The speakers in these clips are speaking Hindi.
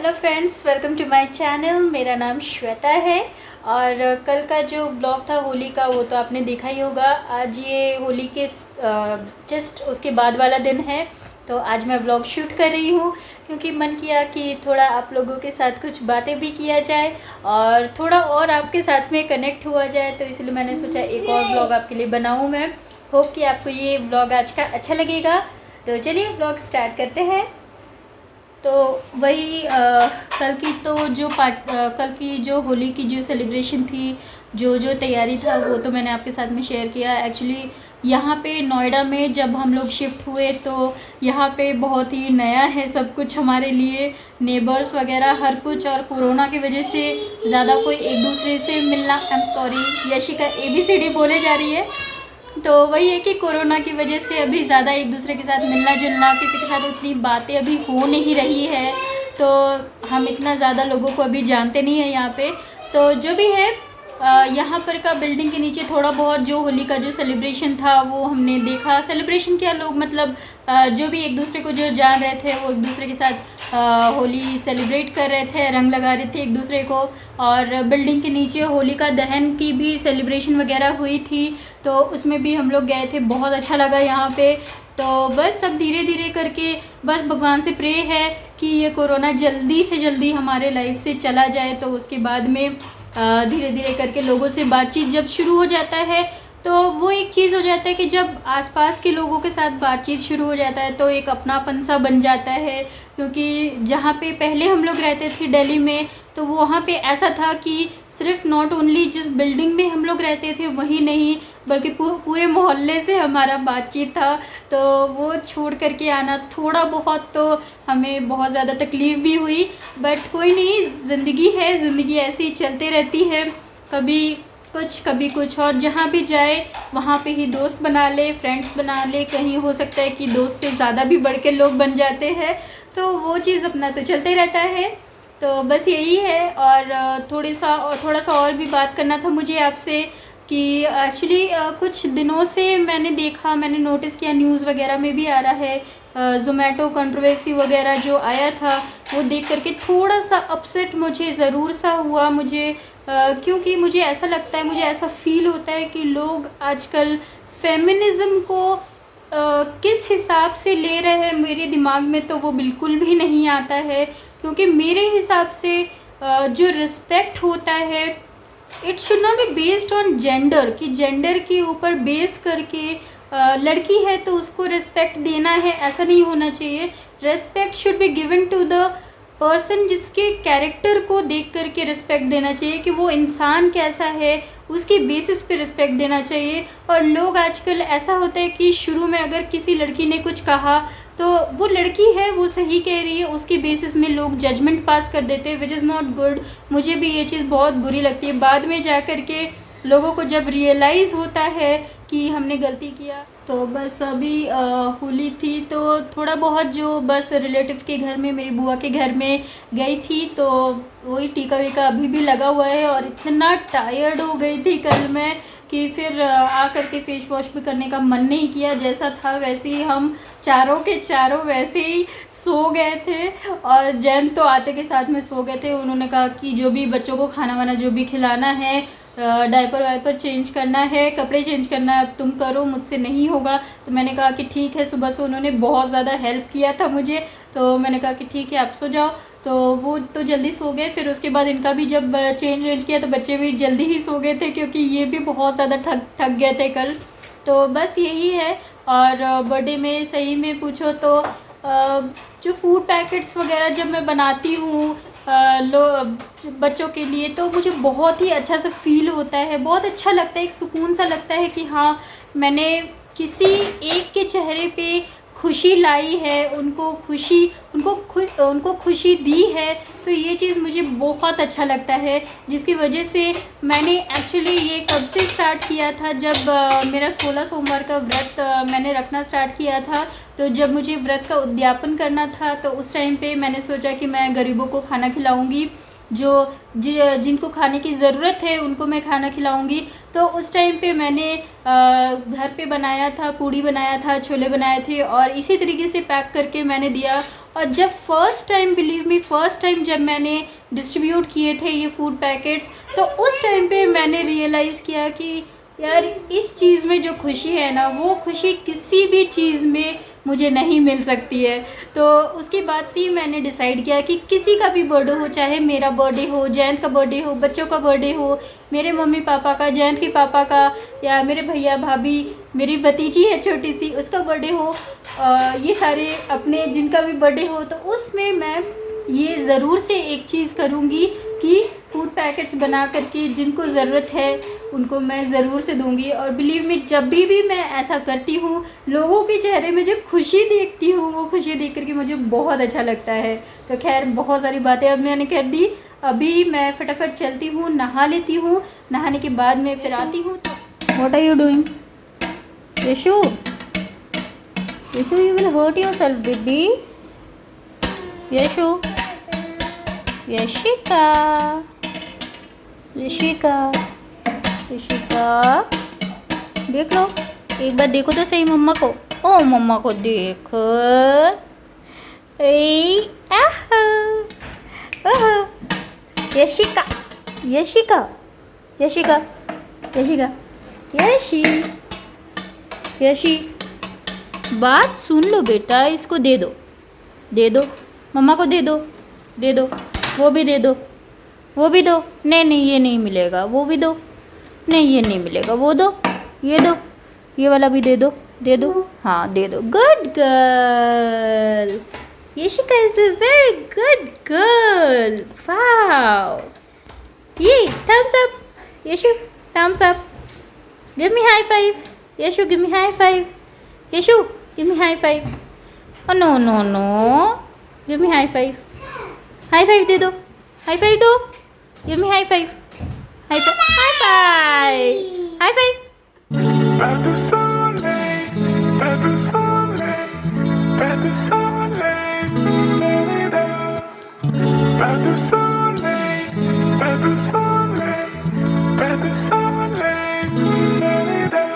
Hello friends, welcome to my channel. मेरा नाम श्वेता है और कल का जो ब्लॉग था होली का वो तो आपने देखा ही होगा। आज ये होली के जस्ट उसके बाद वाला दिन है, तो आज मैं ब्लॉग शूट कर रही हूँ क्योंकि मन किया कि थोड़ा आप लोगों के साथ कुछ बातें भी किया जाए और थोड़ा और आपके साथ में कनेक्ट हुआ जाए, तो इसलिए मैंने सोचा एक और ब्लॉग आपके लिए बनाऊँ। मैं होप कि आपको ये ब्लॉग आज का अच्छा लगेगा। तो चलिए ब्लॉग स्टार्ट करते हैं। तो वही कल की जो होली की जो सेलिब्रेशन थी, जो तैयारी था वो तो मैंने आपके साथ में शेयर किया। एक्चुअली यहाँ पे नोएडा में जब हम लोग शिफ्ट हुए तो यहाँ पे बहुत ही नया है सब कुछ हमारे लिए, नेबर्स वगैरह हर कुछ, और कोरोना की वजह से ज़्यादा कोई एक दूसरे से मिलना, I am sorry Yashika ABCD बोले जा रही है। तो वही है कि कोरोना की वजह से अभी ज़्यादा एक दूसरे के साथ मिलना जुलना, किसी के साथ उतनी बातें अभी हो नहीं रही है, तो हम इतना ज़्यादा लोगों को अभी जानते नहीं हैं यहाँ पे। तो जो भी है यहाँ पर का बिल्डिंग के नीचे थोड़ा बहुत जो होली का जो सेलिब्रेशन था वो हमने देखा। सेलिब्रेशन किया, लोग मतलब जो भी एक दूसरे को जो जान रहे थे वो एक दूसरे के साथ होली सेलिब्रेट कर रहे थे, रंग लगा रहे थे एक दूसरे को। और बिल्डिंग के नीचे होली का दहन की भी सेलिब्रेशन वगैरह हुई थी, तो उसमें भी हम लोग गए थे, बहुत अच्छा लगा यहाँ पे। तो बस सब धीरे धीरे करके बस भगवान से प्रे है कि ये कोरोना जल्दी से जल्दी हमारे लाइफ से चला जाए, तो उसके बाद में धीरे धीरे करके लोगों से बातचीत जब शुरू हो जाता है तो वो एक चीज़ हो जाता है कि जब आसपास के लोगों के साथ बातचीत शुरू हो जाता है तो एक अपनापन सा बन जाता है। क्योंकि जहाँ पे पहले हम लोग रहते थे दिल्ली में, तो वहाँ पे ऐसा था कि सिर्फ नॉट ओनली जिस बिल्डिंग में हम लोग रहते थे वही नहीं, बल्कि पूरे मोहल्ले से हमारा बातचीत था। तो वो छोड़ करके आना थोड़ा बहुत तो हमें बहुत ज़्यादा तकलीफ़ भी हुई, बट कोई नहीं, ज़िंदगी है, ज़िंदगी ऐसी चलते रहती है, कभी कुछ कभी कुछ। और जहाँ भी जाए वहाँ पे ही दोस्त बना ले, फ्रेंड्स बना ले, कहीं हो सकता है कि दोस्त से ज़्यादा भी बढ़ के लोग बन जाते हैं, तो वो चीज़ अपना तो चलते रहता है। तो बस यही है। और थोड़ा सा और भी बात करना था मुझे आपसे कि एक्चुअली कुछ दिनों से मैंने नोटिस किया, न्यूज़ वगैरह में भी आ रहा है, ज़ोमैटो कंट्रोवर्सी वगैरह जो आया था वो देख करके थोड़ा सा अपसेट मुझे ज़रूर सा हुआ मुझे, क्योंकि मुझे ऐसा लगता है, मुझे ऐसा फील होता है कि लोग आजकल फेमिनिज़्म को किस हिसाब से ले रहे हैं, मेरे दिमाग में तो वो बिल्कुल भी नहीं आता है। क्योंकि मेरे हिसाब से जो रिस्पेक्ट होता है, it should not be based on gender, कि जेंडर के ऊपर बेस करके लड़की है तो उसको रिस्पेक्ट देना है, ऐसा नहीं होना चाहिए। Respect should be given to the person, जिसके कैरेक्टर को देख करके रिस्पेक्ट देना चाहिए कि वो इंसान कैसा है, उसकी बेसिस पे रिस्पेक्ट देना चाहिए। और लोग आजकल ऐसा होता है कि शुरू में अगर किसी लड़की ने कुछ कहा तो वो लड़की है, वो सही कह रही है, उसकी बेसिस में लोग जजमेंट पास कर देते हैं, विच इज़ नॉट गुड। मुझे भी ये चीज़ बहुत बुरी लगती है। बाद में जा कर के लोगों को जब रियलाइज़ होता है कि हमने गलती किया। तो बस अभी होली थी तो थोड़ा बहुत जो बस रिलेटिव के घर में, मेरी बुआ के घर में गई थी, तो वही टीका वीका अभी भी लगा हुआ है। और इतना टायर्ड हो गई थी कल मैं कि फिर आ करके फेस वॉश भी करने का मन नहीं किया। जैसा था वैसे ही हम चारों के चारों वैसे ही सो गए थे। और जैन तो आते के साथ में सो गए थे। उन्होंने कहा कि जो भी बच्चों को खाना वाना जो भी खिलाना है, डायपर वाइपर चेंज करना है, कपड़े चेंज करना है, अब तुम करो, मुझसे नहीं होगा। तो मैंने कहा कि ठीक है। सुबह से उन्होंने बहुत ज़्यादा हेल्प किया था मुझे, तो मैंने कहा कि ठीक है आप सो जाओ। तो वो तो जल्दी सो गए। फिर उसके बाद इनका भी जब चेंज किया तो बच्चे भी जल्दी ही सो गए थे, क्योंकि ये भी बहुत ज़्यादा थक गए थे कल। तो बस यही है। और बर्थडे में सही में पूछो तो जो फूड पैकेट्स वगैरह जब मैं बनाती हूँ बच्चों के लिए, तो मुझे बहुत ही अच्छा सा फील होता है, बहुत अच्छा लगता है, एक सुकून सा लगता है कि हाँ मैंने किसी एक के चेहरे पे खुशी लाई है, उनको खुशी दी है। तो ये चीज़ मुझे बहुत अच्छा लगता है, जिसकी वजह से मैंने एक्चुअली ये कब से स्टार्ट किया था, जब मेरा 16 सोमवार का व्रत मैंने रखना स्टार्ट किया था। तो जब मुझे व्रत का उद्यापन करना था तो उस टाइम पे मैंने सोचा कि मैं गरीबों को खाना खिलाऊंगी। जिनको खाने की ज़रूरत है उनको मैं खाना खिलाऊंगी। तो उस टाइम पे मैंने घर पे बनाया था, पूड़ी बनाया था, छोले बनाए थे और इसी तरीके से पैक करके मैंने दिया। और जब first time, believe me, first time जब मैंने डिस्ट्रीब्यूट किए थे ये फूड पैकेट्स, तो उस टाइम पे मैंने रियलाइज़ किया कि यार इस चीज़ में जो खुशी है ना, वो खुशी किसी भी चीज़ में मुझे नहीं मिल सकती है। तो उसके बाद से ही मैंने डिसाइड किया कि किसी का भी बर्थडे हो, चाहे मेरा बर्थडे हो, जयंत का बर्थडे हो, बच्चों का बर्थडे हो, मेरे मम्मी पापा का, जयंत के पापा का, या मेरे भैया भाभी, मेरी भतीजी है छोटी सी, उसका बर्थडे हो, ये सारे अपने जिनका भी बर्थडे हो, तो उसमें मैं ये ज़रूर से एक चीज़ करूँगी कि फूड पैकेट्स बना करके जिनको ज़रूरत है उनको मैं ज़रूर से दूंगी। और बिलीव मी, जब भी मैं ऐसा करती हूँ, लोगों के चेहरे में जो खुशी देखती हूँ, वो खुशी देख करके मुझे बहुत अच्छा लगता है। तो खैर, बहुत सारी बातें अब मैंने कर दी। अभी मैं फटाफट चलती हूँ, नहा लेती हूँ, नहाने के बाद मैं फिर आती हूँ। What are you doing Yashu? Yashu, you will hurt yourself baby. Yashu, Yashika, Yashika, Yashika, देख लो, एक बार देखो तो सही मम्मा को। ओ मम्मा को देख। यशिका, यशिका, यशिका, यशिका, यशी, यशी, बात सुन लो बेटा, इसको दे दो, दे दो, मम्मा को दे दो, दे दो, वो भी दे दो, वो भी दो। नहीं नहीं, ये नहीं मिलेगा, वो भी दो। नहीं, ये नहीं मिलेगा, वो दो, ये दो, ये वाला भी दे दो, दे दो, हाँ दे दो। Good girl, Yashika is a very good girl. Wow, ये thumbs up, Yashu, thumbs up. Give me high five, Yashu, give me high five, Yashu, give me high five. Oh no no no, give me high five, high five दे दो, high five दो, give me high five, high five, high five, high five। Pas de soleil, pas de soleil, pas de soleil, la-la-la. Pas de soleil, pas de soleil, pas de soleil, la-la-la.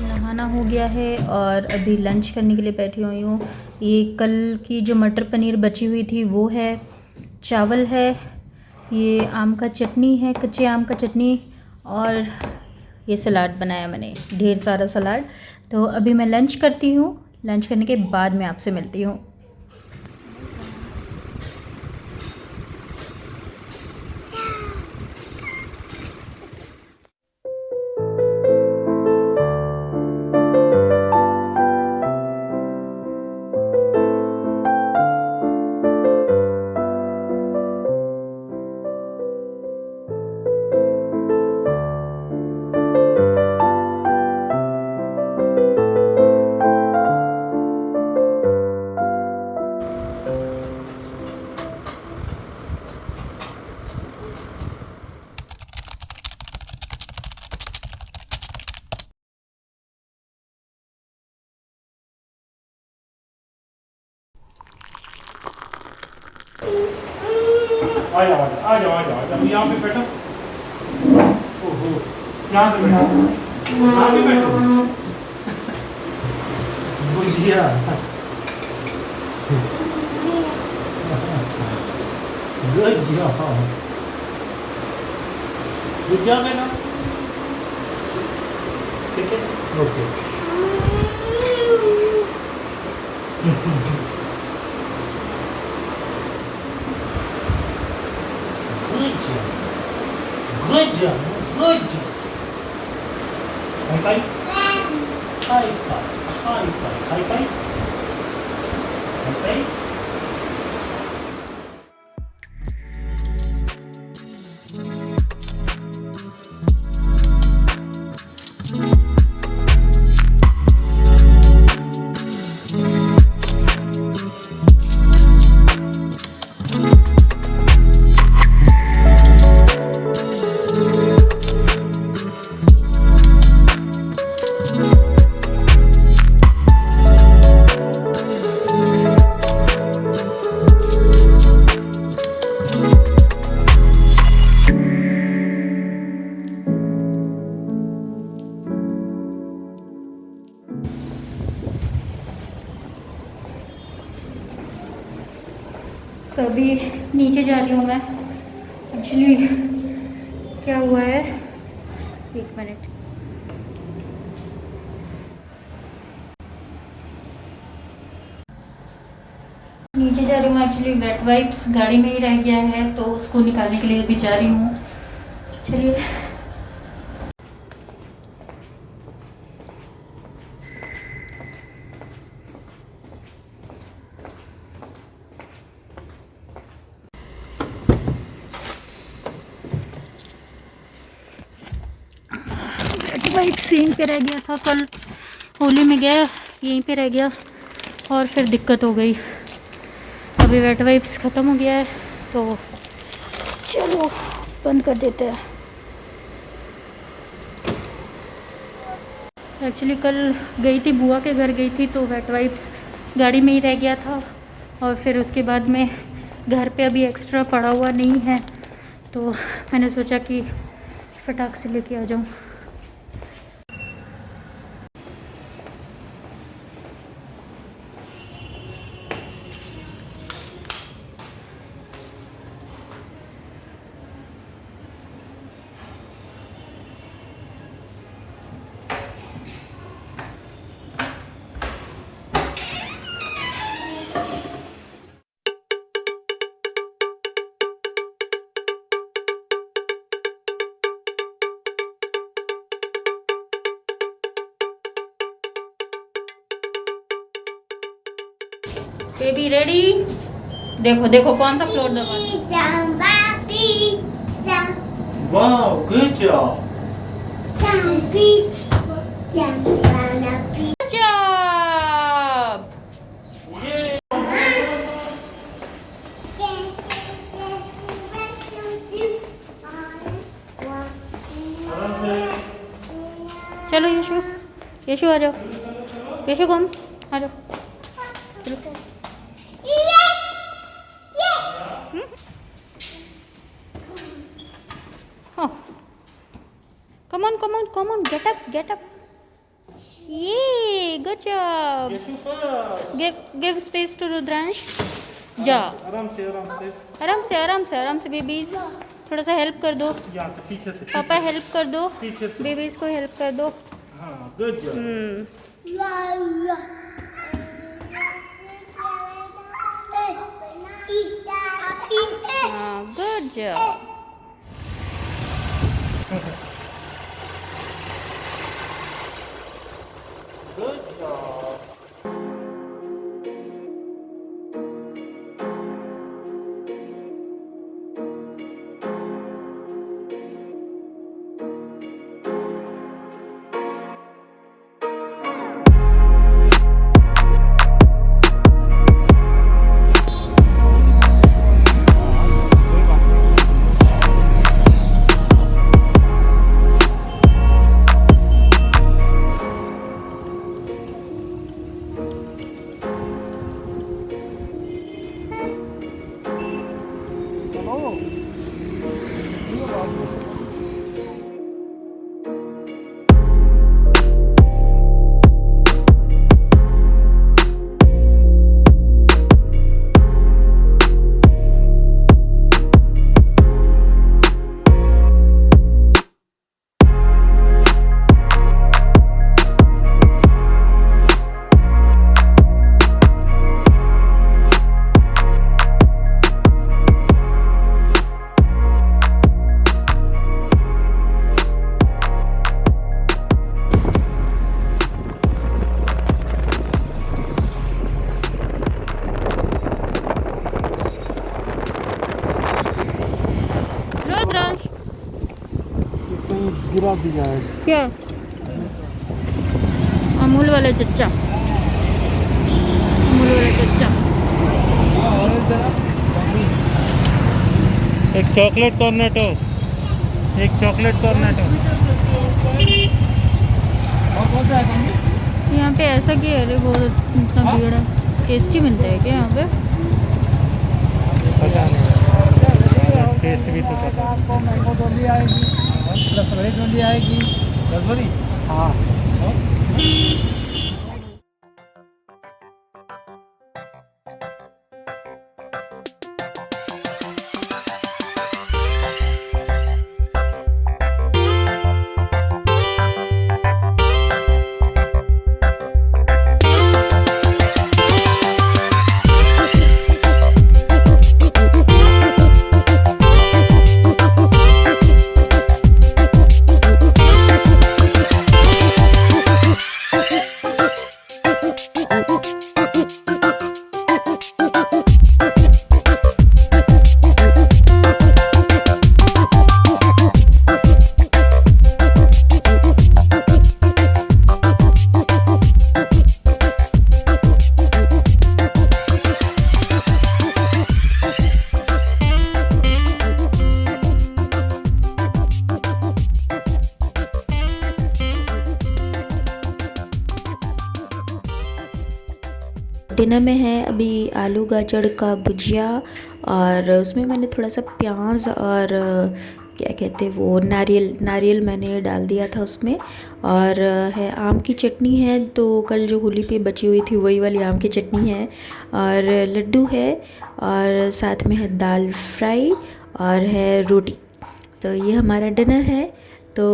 नहाना हो गया है और अभी लंच करने के लिए बैठी हुई हूँ। ये कल की जो मटर पनीर बची हुई थी वो है, चावल है, ये आम का चटनी है, कच्चे आम का चटनी, और ये सलाद बनाया मैंने, ढेर सारा सलाद। तो अभी मैं लंच करती हूँ, लंच करने के बाद मैं आपसे मिलती हूँ। आ जाओ आ जाओ आ जाओ आ जाओ, यहाँ पे बैठो। ओहो, यहाँ पे बैठो, यहाँ पे बैठो। गुजिया, गुजिया, गुजिया में ना, ठीक है, okay. Good job. Good job. High five. High five. High five. High five. High five. तो अभी नीचे जा रही हूँ मैं। एक्चुअली क्या हुआ है, एक मिनट। नीचे जा रही हूँ, एक्चुअली वेट वाइप्स गाड़ी में ही रह गया है तो उसको निकालने के लिए अभी जा रही हूँ। चलिए। वाइप्स यहीं पे रह गया था, कल होली में गया यहीं पे रह गया और फिर दिक्कत हो गई। अभी वेट वाइप्स ख़त्म हो गया है तो चलो बंद कर देते हैं। एक्चुअली कल गई थी, बुआ के घर गई थी तो वेट वाइप्स गाड़ी में ही रह गया था और फिर उसके बाद में घर पे अभी एक्स्ट्रा पड़ा हुआ नहीं है तो मैंने सोचा कि फटाक से लेके आ जाऊँ। Baby ready? देखो देखो कौन सा फ्लोर दबा। Wow, good job. Good job! Yay. चलो यशु, यशु आ जाओ, यशु कम आ जाओ। चलो। Oh. Come on, get up. Yay, good job. Yeshu first. Give space to Rudransh. जा। आराम से बेबीज, थोड़ा सा हेल्प कर दो। यहाँ से पीछे से। पापा हेल्प कर दो, पीछे से। बेबीज को हेल्प कर दो। हाँ, good job. हाँ, गुड जॉब। Good job. खिला दिया है। क्या अमूल वाला चच्चा, अमूल वाला चच्चा। एक चॉकलेट कॉर्नेटो, एक चॉकलेट कॉर्नेटो। यहाँ पे ऐसा क्या है? अरे बहुत इतना भीड़ है। टेस्टी मिलता है क्या यहाँ पे? पता नहीं, टेस्ट भी तो पता। मैंगो डोली आएगी, रसमलाई डोली आएगी, रसमलाई। हाँ डिनर में है अभी आलू गाजर का भुजिया, और उसमें मैंने थोड़ा सा प्याज और क्या कहते हैं वो नारियल मैंने डाल दिया था उसमें। और है आम की चटनी है, तो कल जो होली पे बची हुई थी वही वाली आम की चटनी है, और लड्डू है, और साथ में है दाल फ्राई और है रोटी। तो ये हमारा डिनर है। तो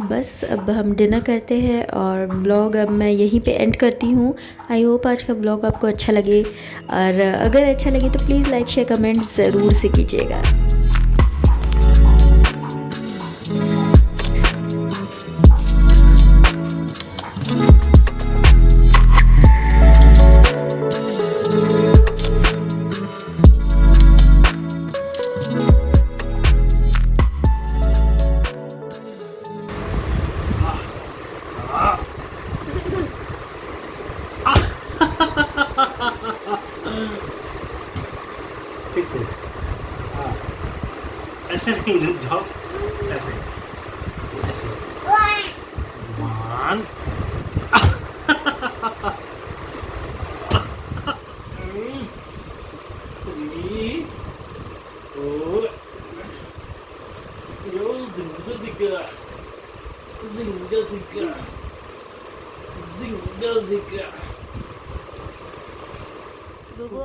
बस अब हम डिनर करते हैं और ब्लॉग अब मैं यहीं पे एंड करती हूँ। आई होप आज का ब्लॉग आपको अच्छा लगे, और अगर अच्छा लगे तो प्लीज़ लाइक शेयर कमेंट ज़रूर से कीजिएगा। ठीक है, हाँ ऐसे नहीं, रुक जाओ, ऐसे ऐसे 1 3 4 Yo, zinga zinga zinga zinga zinga zinga गुगु